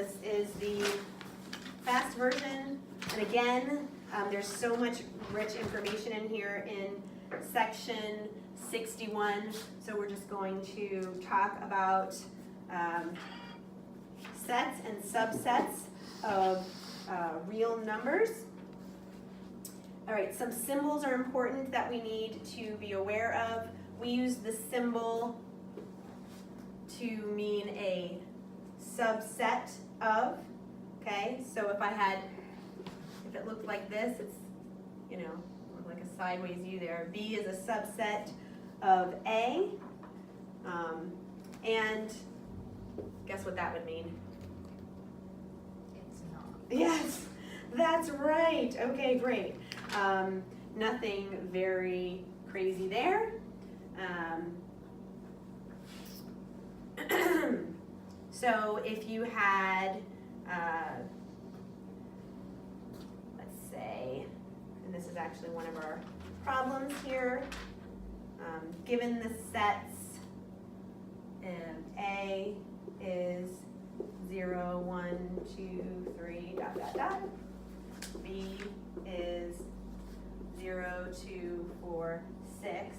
This is the fast version. And again, there's so much rich information in here in section 61. So we're just going to talk about sets and subsets of real numbers. All right, some symbols are important that we need to be aware of. We use the symbol to mean a subset of, okay? So if it looked like this, it's, like a sideways view there. B is a subset of A, and guess what that would mean? It's not. Yes, that's right. Okay, great. Nothing very crazy there. So if you had, let's say, and this is actually one of our problems here, given the sets, A is 0, 1, 2, 3, ... B is 0, 2, 4, 6,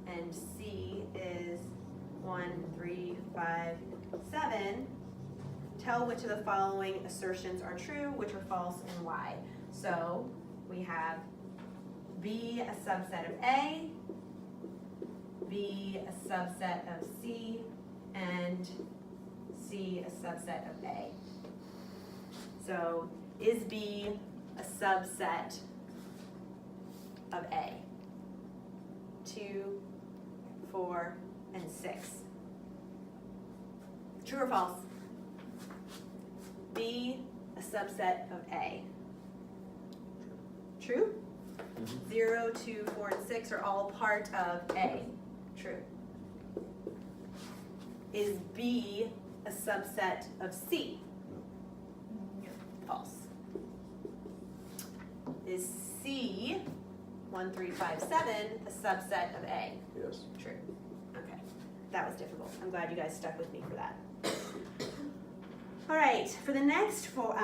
and C is 1, 3, 5, 7. Tell which of the following assertions are true, which are false, and why. So we have B a subset of A, B a subset of C, and C a subset of A. So is B a subset of A? 2, 4, and 6. True or false? B a subset of A. True? 0, 2, 4, and 6 are all part of A. True. Is B a subset of C? False. Is C, 1, 3, 5, 7, a subset of A? Yes. True. Okay. That was difficult. I'm glad you guys stuck with me for that. All right, for the next 5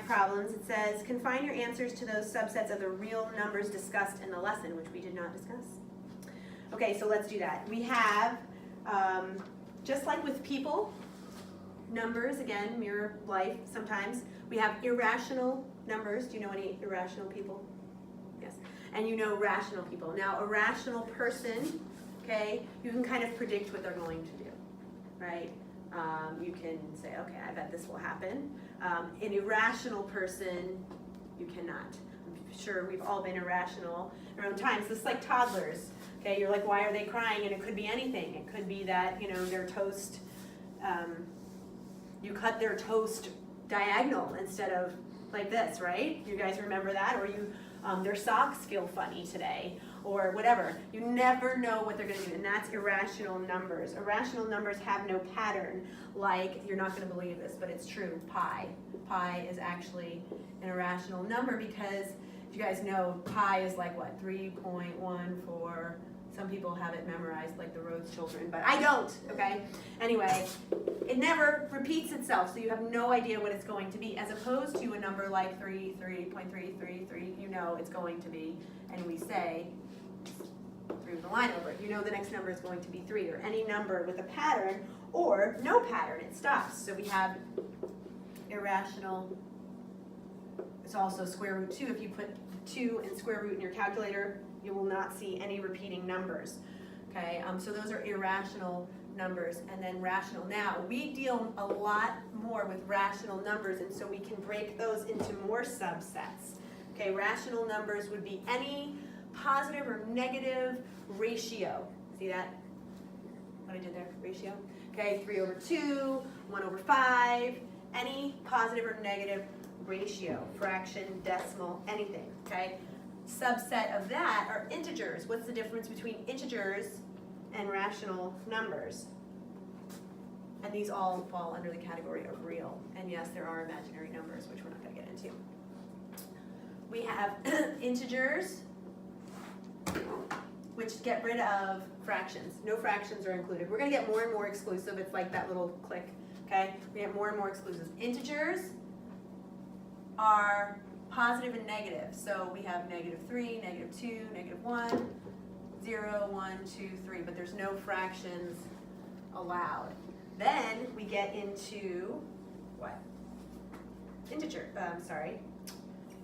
problems, it says, confine your answers to those subsets of the real numbers discussed in the lesson, which we did not discuss. Okay, so let's do that. We have, just like with people, numbers, again, mirror life sometimes, we have irrational numbers. Do you know any irrational people? Yes. And you know rational people. Now, a rational person, okay, you can kind of predict what they're going to do, right? You can say, okay, I bet this will happen. An irrational person, you cannot. I'm sure we've all been irrational in our own times. It's like toddlers, okay? You're like, why are they crying? And it could be anything. It could be that, their toast, you cut their toast diagonal instead of like this, right? You guys remember that? Or their socks feel funny today, or whatever. You never know what they're going to do, and that's irrational numbers. Irrational numbers have no pattern, like, you're not going to believe this, but it's true, pi. Pi is actually an irrational number because, you guys know, pi is like what, 3.14. Some people have it memorized like the Rhodes children, but I don't, okay? Anyway, it never repeats itself, so you have no idea what it's going to be, as opposed to a number like 3.333, you know it's going to be, and we say, through the line over it, you know the next number is going to be 3, or any number with a pattern, or no pattern, it stops. So we have irrational, it's also square root 2. If you put 2 and square root in your calculator, you will not see any repeating numbers, okay? So those are irrational numbers, and then rational. Now, we deal a lot more with rational numbers, and so we can break those into more subsets. Okay, rational numbers would be any positive or negative ratio. See that? What I did there? Ratio? Okay, 3/2, 1/5, any positive or negative ratio, fraction, decimal, anything, okay? Subset of that are integers. What's the difference between integers and rational numbers? And these all fall under the category of real. And yes, there are imaginary numbers, which we're not going to get into. We have integers, which which get rid of fractions. No fractions are included. We're gonna get more and more exclusive. It's like that little click, okay? We get more and more exclusives. Integers are positive and negative. So we have -3, -2, -1, 0, 1, 2, 3, but there's no fractions allowed. Then we get into what?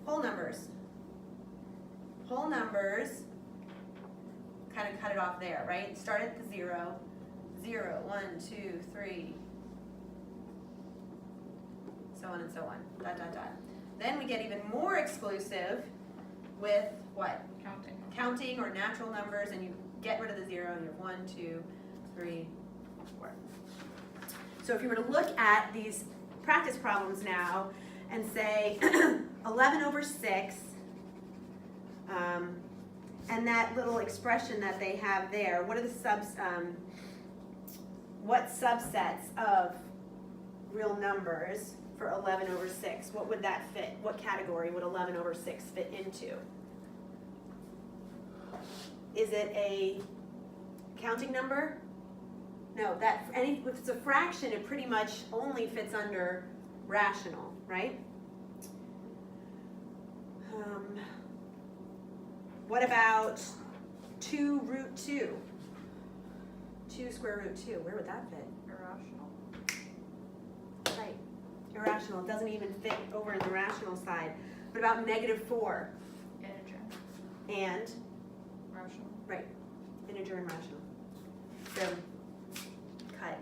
Whole numbers. Whole numbers, kind of cut it off there, right? Start at the 0, 0, 1, 2, 3, so on and so on, dot, dot, dot. Then we get even more exclusive with what? Counting or natural numbers, and you get rid of the 0, and you have 1, 2, 3, 4. So if you were to look at these practice problems now and say 11/6, and that little expression that they have there, what are the what subsets of real numbers for 11/6? What would that fit? What category would 11/6 fit into? Is it a counting number? No, if it's a fraction, it pretty much only fits under rational, right? What about 2√2? 2 square root 2, where would that fit? Irrational. Right, irrational, it doesn't even fit over in the rational side. What about -4? Integer. And? Rational. Right, integer and rational. So, cut.